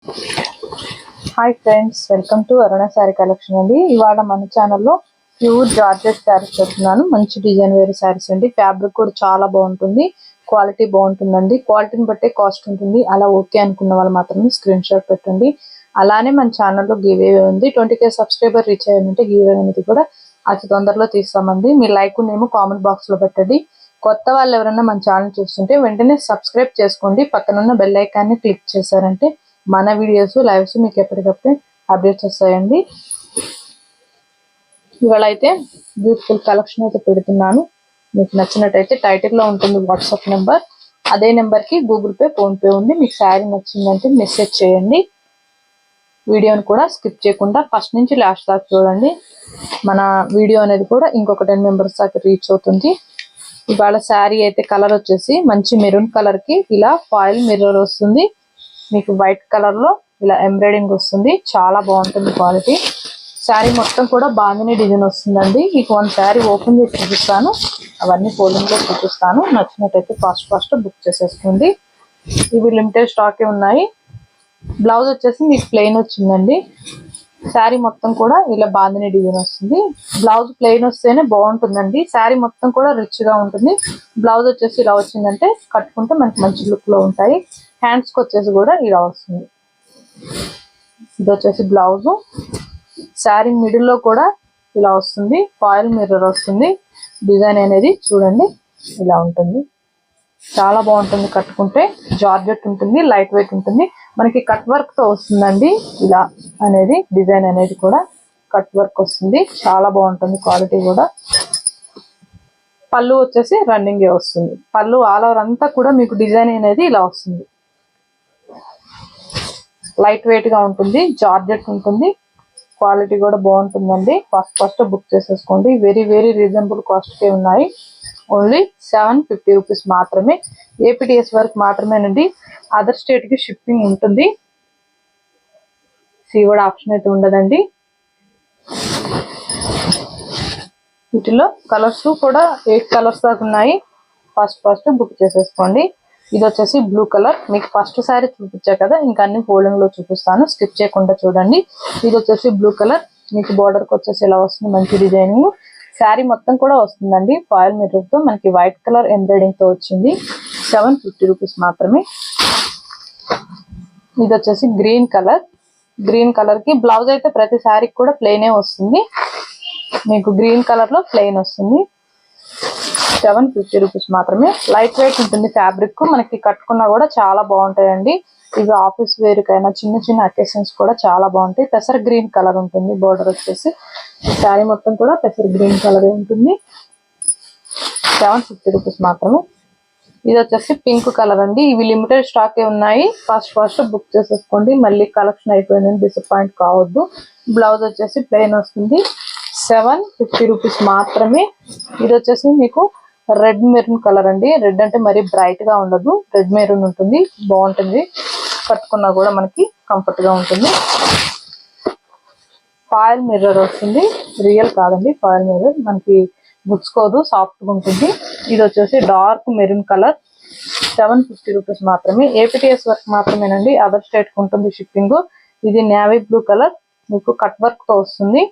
Hi friends, welcome to Aruna sari collection అండి. ఇవాళ మన ఛానల్లో ప్యూర్ జార్జెట్ శారీస్ పెడుతున్నాను. మంచి డిజైన్ వేరే శారీస్ అండి. ఫ్యాబ్రిక్ కూడా చాలా బాగుంటుంది, క్వాలిటీ బాగుంటుందండి. క్వాలిటీని బట్టే కాస్ట్ ఉంటుంది. అలా ఓకే అనుకున్న వాళ్ళు మాత్రమే స్క్రీన్ షాట్ పెట్టండి. అలానే మన ఛానల్లో గివ్ అవే ఉంది. 20K సబ్స్క్రైబర్ రీచ్ అయ్యారంటే గివ్ అవే అనేది కూడా అతి తొందరలో తీస్తామండి. మీ లైక్ నేమో కామెంట్ బాక్స్ లో పెట్టండి. కొత్త వాళ్ళు ఎవరైనా మన ఛానల్ చూస్తుంటే వెంటనే సబ్స్క్రైబ్ చేసుకోండి. పక్కనున్న బెల్ ఐకాన్ని క్లిక్ చేశారంటే మన వీడియోస్ లైవ్స్ మీకు ఎప్పటికప్పుడు అప్డేట్స్ వస్తాయండి. ఇవాళ అయితే బ్యూటిఫుల్ కలెక్షన్ అయితే పెడుతున్నాను. మీకు నచ్చినట్టయితే టైటిల్లో ఉంటుంది వాట్సాప్ నెంబర్. అదే నెంబర్కి గూగుల్ పే, ఫోన్పే ఉంది. మీకు శారీ నచ్చిందంటే మెసేజ్ చేయండి. వీడియోని కూడా స్కిప్ చేయకుండా ఫస్ట్ నుంచి లాస్ట్ దాకా చూడండి. మన వీడియో అనేది కూడా ఇంకొక 10 మెంబర్స్ దాకా రీచ్ అవుతుంది. ఇవాళ శారీ అయితే కలర్ వచ్చేసి మంచి మెరూన్ కలర్కి ఇలా ఫాయిల్ మిర్రర్ వస్తుంది. మీకు వైట్ కలర్ లో ఇలా ఎంబ్రాయిడింగ్ వస్తుంది. చాలా బాగుంటుంది క్వాలిటీ. శారీ మొత్తం కూడా బాందిని డిజైన్ వస్తుందండి. మీకు వన్ శారీ ఓపెన్ చేసి చూపిస్తాను, అవన్నీ ఫోల్డింగ్ లో చూపిస్తాను. నచ్చినట్టయితే ఫాస్ట్ బుక్ చేసేసుకోండి. ఇవి లిమిటెడ్ స్టాకే ఉన్నాయి. బ్లౌజ్ వచ్చేసి మీకు ప్లెయిన్ వచ్చిందండి. శారీ మొత్తం కూడా ఇలా బాందిని డిజైన్ వస్తుంది. బ్లౌజ్ ప్లెయిన్ వస్తేనే బాగుంటుందండి. శారీ మొత్తం కూడా రిచ్ గా ఉంటుంది. బ్లౌజ్ వచ్చేసి ఇలా వచ్చిందంటే కట్టుకుంటే మనకి మంచి లుక్ లో ఉంటాయి. హ్యాండ్స్ కి వచ్చేసి కూడా ఇలా వస్తుంది. ఇది వచ్చేసి బ్లౌజ్. శారీ మిడిల్ లో కూడా ఇలా వస్తుంది. ఫాయిల్ మిర్రర్ వస్తుంది. డిజైన్ అనేది చూడండి ఇలా ఉంటుంది. చాలా బాగుంటుంది కట్టుకుంటే. జార్జెట్ ఉంటుంది, లైట్ వెయిట్ ఉంటుంది. మనకి కట్ వర్క్ తో వస్తుందండి. ఇలా అనేది డిజైన్ అనేది కూడా కట్ వర్క్ వస్తుంది. చాలా బాగుంటుంది క్వాలిటీ కూడా. పళ్ళు వచ్చేసి రన్నింగ్ వస్తుంది. పళ్ళు ఆల్ ఓవర్ అంతా కూడా మీకు డిజైన్ అనేది ఇలా వస్తుంది. లైట్ వెయిట్ గా ఉంటుంది, జార్జెట్ ఉంటుంది. క్వాలిటీ కూడా బాగుంటుందండి. ఫస్ట్ బుక్ చేసేసుకోండి. వెరీ రీజనబుల్ కాస్ట్ కే ఉన్నాయి. ఓన్లీ 750 రూపీస్ మాత్రమే. ఏపీటీఎస్ వరకు మాత్రమేనండి. అదర్ స్టేట్ కి షిప్పింగ్ ఉంటుంది. సీవర్డ్ ఆప్షన్ అయితే ఉండదండి. వీటిలో కలర్స్ కూడా 8 కలర్స్ దాకా ఉన్నాయి. ఫస్ట్ బుక్ చేసేసుకోండి. ఇది వచ్చేసి బ్లూ కలర్. మీకు ఫస్ట్ సారీ చూపించా కదా, ఇంకా అన్ని ఫోల్డింగ్ లో చూపిస్తాను, స్కిప్ చేయకుండా చూడండి. ఇది వచ్చేసి బ్లూ కలర్. మీకు బోర్డర్ కి వచ్చేసి ఇలా వస్తుంది, మంచి డిజైనింగ్. శారీ మొత్తం కూడా వస్తుందండి ఫాయిల్ మిర్రర్ తో. మనకి వైట్ కలర్ ఎంబ్రాయిడింగ్ తో వచ్చింది. 750 రూపీస్ మాత్రమే. ఇది వచ్చేసి గ్రీన్ కలర్. గ్రీన్ కలర్ కి బ్లౌజ్ అయితే ప్రతి శారీకి కూడా ప్లెయినే వస్తుంది. మీకు గ్రీన్ కలర్ లో ప్లెయిన్ వస్తుంది. 750 రూపీస్ మాత్రమే. లైట్ వెయిట్ ఉంటుంది ఫ్యాబ్రిక్. మనకి కట్టుకున్నా కూడా చాలా బాగుంటాయండి. ఇవి ఆఫీస్ వేర్ కైనా చిన్న అకేషన్స్ కూడా చాలా బాగుంటాయి. పెసర గ్రీన్ కలర్ ఉంటుంది బోర్డర్ వచ్చేసి. శారీ మొత్తం కూడా పెసర గ్రీన్ కలర్ ఉంటుంది. 750 రూపీస్ మాత్రమే. ఇది వచ్చేసి పింక్ కలర్ అండి. ఇవి లిమిటెడ్ స్టాకే ఉన్నాయి. ఫస్ట్ బుక్ చేసేసుకోండి. మళ్ళీ కలెక్షన్ అయిపోయిందని డిసప్పాయింట్ కావద్దు. బ్లౌజ్ వచ్చేసి ప్లెయిన్ వస్తుంది. 750 రూపీస్ మాత్రమే. ఇది వచ్చేసి మీకు రెడ్ మెరూన్ కలర్ అండి. రెడ్ అంటే మరీ బ్రైట్ గా ఉండదు, రెడ్ మెరూన్ ఉంటుంది. బాగుంటుంది, కట్టుకున్నా కూడా మనకి కంఫర్ట్ గా ఉంటుంది. ఫాయిల్ మిర్రర్ వస్తుంది. రియల్ కాదండి, ఫాయిల్ మిర్రర్. మనకి గుచ్చుకోదు, సాఫ్ట్ గా ఉంటుంది. ఇది వచ్చేసి డార్క్ మెరూన్ కలర్. 750 రూపీస్ మాత్రమే. ఏపీటీఎస్ వర్క్ మాత్రమేనండి. అదర్ స్టేట్ కు ఉంటుంది షిప్పింగ్. ఇది నేవీ బ్లూ కలర్. మీకు కట్ వర్క్ తో వస్తుంది.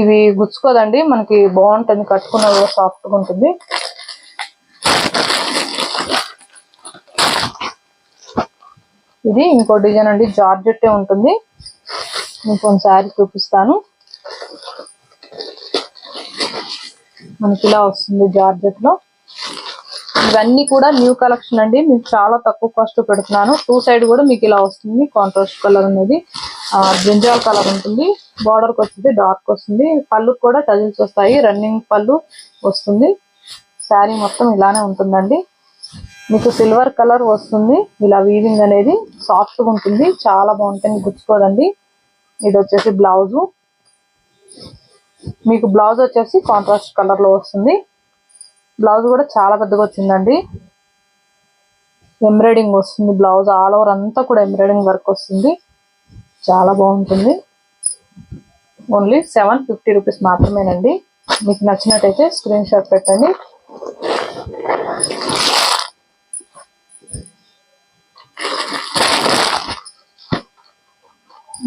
ఇవి గుచ్చుకోదండి, మనకి బాగుంటుంది, కట్టుకున్న కూడా సాఫ్ట్ గా ఉంటుంది. ఇది ఇంకో డిజైన్ అండి. జార్జెట్టే ఉంటుంది. మీకు శారీ చూపిస్తాను. మనకి ఇలా వస్తుంది జార్జెట్ లో. ఇవన్నీ కూడా న్యూ కలెక్షన్ అండి. మీకు చాలా తక్కువ కాస్ట్ పెడుతున్నాను. 2 సైడ్ కూడా మీకు ఇలా వస్తుంది. కాంట్రాస్ట్ కలర్ అనేది బ్రింజాల్ కలర్ ఉంటుంది. బార్డర్ కి వచ్చేది డార్క్ వస్తుంది. పళ్ళు కూడా టజిల్స్ వస్తాయి. రన్నింగ్ పళ్ళు వస్తుంది. శారీ మొత్తం ఇలానే ఉంటుందండి. మీకు సిల్వర్ కలర్ వస్తుంది. ఇలా వీవింగ్ అనేది సాఫ్ట్ గా ఉంటుంది. చాలా బాగుంటుంది, గుచ్చుకోదండి. ఇది వచ్చేసి బ్లౌజు. మీకు బ్లౌజ్ వచ్చేసి కాంట్రాస్ట్ కలర్ లో వస్తుంది. బ్లౌజ్ కూడా చాలా పెద్దగా వచ్చిందండి. ఎంబ్రాయిడింగ్ వస్తుంది. బ్లౌజ్ ఆల్ ఓవర్ అంతా కూడా ఎంబ్రాయిడింగ్ వర్క్ వస్తుంది. చాలా బాగుంటుంది. ఓన్లీ 750 రూపీస్ మాత్రమేనండి. మీకు నచ్చినట్టయితే స్క్రీన్ షాట్ పెట్టండి.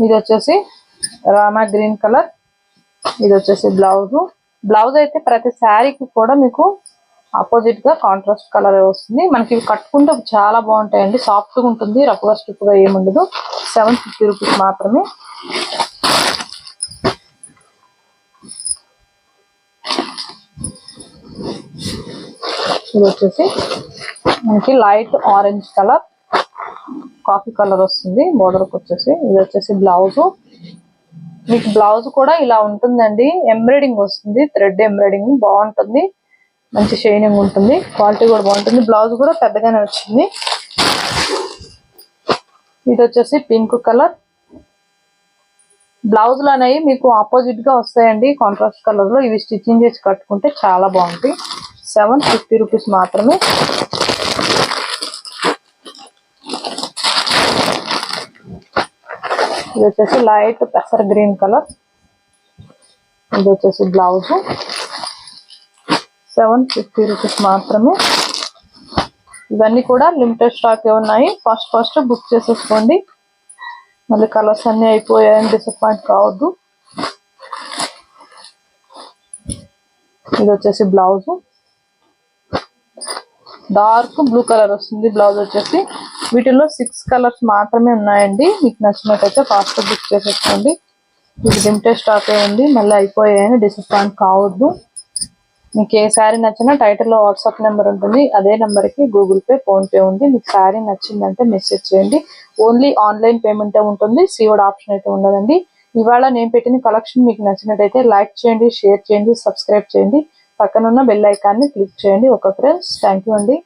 ఇది వచ్చేసి రామా గ్రీన్ కలర్. ఇది వచ్చేసి బ్లౌజ్ అయితే ప్రతి శారీకి కూడా మీకు ఆపోజిట్ గా కాంట్రాస్ట్ కలర్ వస్తుంది. మనకి ఇవి కట్టుకుంటే చాలా బాగుంటాయండి. సాఫ్ట్ గా ఉంటుంది, రఫ్గా స్టిఫ్ గా ఏముండదు. 750 రూపీస్ మాత్రమే. ఇది వచ్చేసి మనకి light orange colour, coffee colour వస్తుంది బోర్డర్కి వచ్చేసి. ఇది వచ్చేసి బ్లౌజ్. మీకు బ్లౌజ్ కూడా ఇలా ఉంటుందండి, ఎంబ్రాయిడింగ్ వస్తుంది, థ్రెడ్ ఎంబ్రాయిడింగ్ బాగుంటుంది, మంచి షైనింగ్ ఉంటుంది, క్వాలిటీ కూడా బాగుంటుంది. బ్లౌజ్ కూడా పెద్దగానే వచ్చింది. ఇది వచ్చేసి పింక్ కలర్. బ్లౌజులు అనేవి మీకు ఆపోజిట్ గా వస్తాయండి కాంట్రాస్ట్ కలర్ లో. ఇవి స్టిచ్చింగ్ చేసి కట్టుకుంటే చాలా బాగుంటాయి. 750 రూపీస్ మాత్రమే. ఇది వచ్చేసి లైట్ పెసర్ గ్రీన్ కలర్. ఇది వచ్చేసి బ్లౌజ్. 750 రూపీస్ మాత్రమే. ఇవన్నీ కూడా లిమిటెడ్ స్టాక్ ఉన్నాయి. ఫస్ట్ బుక్ చేసేసుకోండి, మళ్ళీ కలర్స్ అన్ని అయిపోయాయని డిసప్పాయింట్ కావద్దు. ఇది వచ్చేసి బ్లౌజ్. డార్క్ బ్లూ కలర్ వస్తుంది బ్లౌజ్ వచ్చేసి. వీటిల్లో 6 కలర్స్ మాత్రమే ఉన్నాయండి. మీకు నచ్చినట్టయితే ఫాస్ట్ బుక్ చేసేసుకోండి. ఇది లిమిటెడ్ స్టాక్ ఉంది, మళ్ళీ అయిపోయాయని డిసప్పాయింట్ కావద్దు. మీకు ఏ శారీ నచ్చినా టైటిల్లో వాట్సాప్ నెంబర్ ఉంటుంది, అదే నెంబర్కి గూగుల్ పే, ఫోన్పే ఉంది. మీకు శారీ నచ్చిందంటే మెసేజ్ చేయండి. ఓన్లీ ఆన్లైన్ పేమెంటే ఉంటుంది, సీఓడి ఆప్షన్ అయితే ఉండదండి. ఇవాళ నేను పెట్టిన కలెక్షన్ మీకు నచ్చినట్టయితే లైక్ చేయండి, షేర్ చేయండి, సబ్స్క్రైబ్ చేయండి, పక్కనున్న బెల్ ఐకాన్ని క్లిక్ చేయండి. ఓకే ఫ్రెండ్స్, థ్యాంక్ యూ అండి.